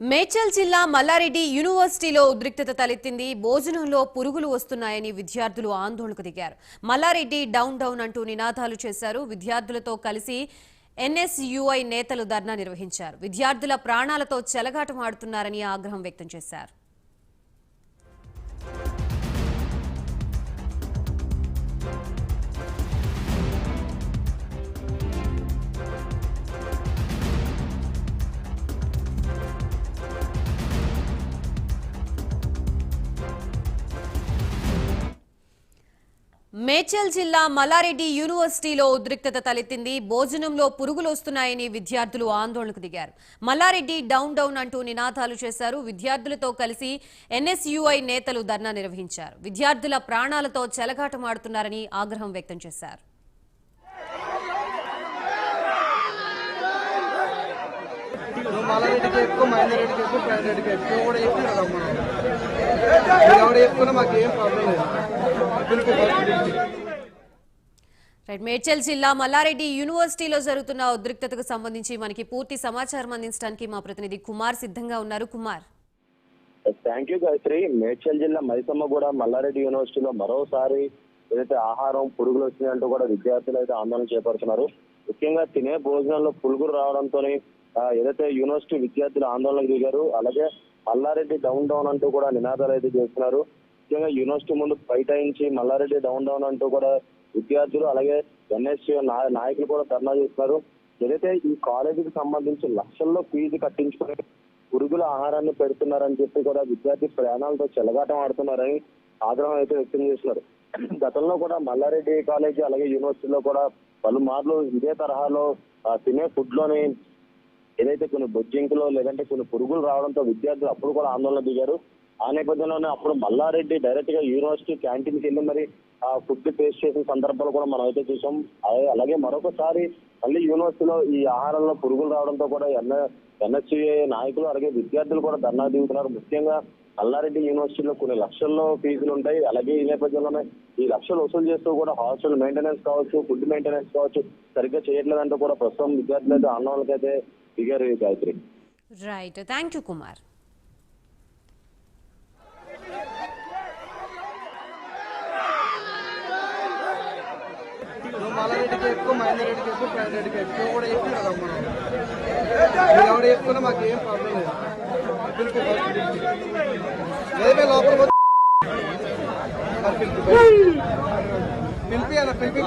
మేడ్చల్ జిల్లా మల్లారెడ్డి యూనివర్సిటీలో ఉద్రిక్తత తలెత్తింది. భోజనంలో పురుగులు వస్తున్నాయని విద్యార్థులు ఆందోళనకు దిగారు. మల్లారెడ్డి డౌన్ డౌన్ అంటూ నినాదాలు చేశారు. విద్యార్థులతో కలిసి ఎన్ఎస్యుఐ నేతలు ధర్నా నిర్వహించారు. విద్యార్థుల ప్రాణాలతో చెలగాటమాడుతున్నారని ఆగ్రహం వ్యక్తం చేశారు. మేడ్చల్ జిల్లా మల్లారెడ్డి యూనివర్సిటీలో ఉద్రిక్తత తలెత్తింది. భోజనంలో పురుగులు వస్తున్నాయని విద్యార్థులు ఆందోళనకు దిగారు. మల్లారెడ్డి డౌన్ డౌన్ అంటూ నినాదాలు చేశారు. విద్యార్థులతో కలిసి ఎన్ఎస్యుఐ నేతలు ధర్నా నిర్వహించారు. విద్యార్థుల ప్రాణాలతో చెలగాటమాడుతున్నారని ఆగ్రహం వ్యక్తం చేశారు. మేడ్చల్ జిల్లా మల్లారెడ్డి యూనివర్సిటీలో జరుగుతున్న ఉద్రిక్తతకు సంబంధించి మనకి పూర్తి సమాచారం అందించడానికి మా ప్రతినిధి కుమార్ సిద్ధంగా ఉన్నారు. Kumar, thank you Gayathri. మేడ్చల్ జిల్లా మైసమ్మగూడ మల్లారెడ్డి యూనివర్సిటీలో మరోసారి ఏదైతే ఆహారం పురుగులు వచ్చినాయంటూ కూడా విద్యార్థులు అయితే ఆందోళన చేపడుతున్నారు. ముఖ్యంగా తినే భోజనాల్లో పురుగులు రావడంతో ఏదైతే యూనివర్సిటీ విద్యార్థులు ఆందోళనకు దిగారు. అలాగే మల్లారెడ్డి డౌన్ డౌన్ అంటూ కూడా నినాదాలు అయితే చేస్తున్నారు. ముఖ్యంగా యూనివర్సిటీ ముందు బైఠాయించి మల్లారెడ్డి డౌన్ డౌన్ అంటూ కూడా విద్యార్థులు అలాగే ఎన్ఎస్యూ నాయకులు కూడా ధర్నా చేస్తున్నారు. ఏదైతే ఈ కాలేజీకి సంబంధించి లక్షల్లో ఫీజు కట్టించుకుని పురుగుల ఆహారాన్ని పెడుతున్నారని చెప్పి కూడా విద్యార్థి ప్రాణాలతో చెలగాటం ఆడుతున్నారని ఆగ్రహం అయితే వ్యక్తం చేస్తున్నారు. గతంలో కూడా మల్లారెడ్డి కాలేజీ అలాగే యూనివర్సిటీలో కూడా పలుమార్లు ఇదే తరహాలో తినే ఫుడ్ లోని ఏదైతే కొన్ని బొజ్జింకులు లేదంటే కొన్ని పురుగులు రావడంతో విద్యార్థులు అప్పుడు కూడా ఆందోళన దిగారు. ఆ నేపథ్యంలోనే అప్పుడు మల్లారెడ్డి డైరెక్ట్ గా యూనివర్సిటీ క్యాంటీన్కి వెళ్ళి మరి ఆ ఫుడ్ టేస్ట్ చేసిన సందర్భాలు కూడా మనం అయితే చూసాం. అలాగే మరొకసారి మళ్ళీ యూనివర్సిటీలో ఈ ఆహారంలో పురుగులు రావడంతో కూడా ఎన్ఎస్యుఐ నాయకులు అలాగే విద్యార్థులు కూడా ధర్నా దిగుతున్నారు. ముఖ్యంగా మల్లారెడ్డి యూనివర్సిటీలో కొన్ని లక్షల్లో ఫీజులు ఉంటాయి. అలాగే ఈ నేపథ్యంలోనే ఈ లక్షలు వసూలు చేస్తూ కూడా హాస్టల్ మెయింటెనెన్స్ కావచ్చు, ఫుడ్ మెయింటెనెన్స్ కావచ్చు సరిగ్గా చేయట్లేదంటూ కూడా ప్రస్తుతం విద్యార్థులు అయితే ఆందోళనకు అయితే దిగారు. Gayathri, right, thank you Kumar. మల్లారెడ్డికి ఎక్కువ, మైనారెడ్డికి ఎక్కువ, ప్రైవేట్కి ఎక్కువ కూడా చెప్పి కదా మనం ఎవడ చెప్పుకున్నా మాకు ఏం ప్రాబ్లం లేదు. లోపల పిలిపి అలా పిలిపి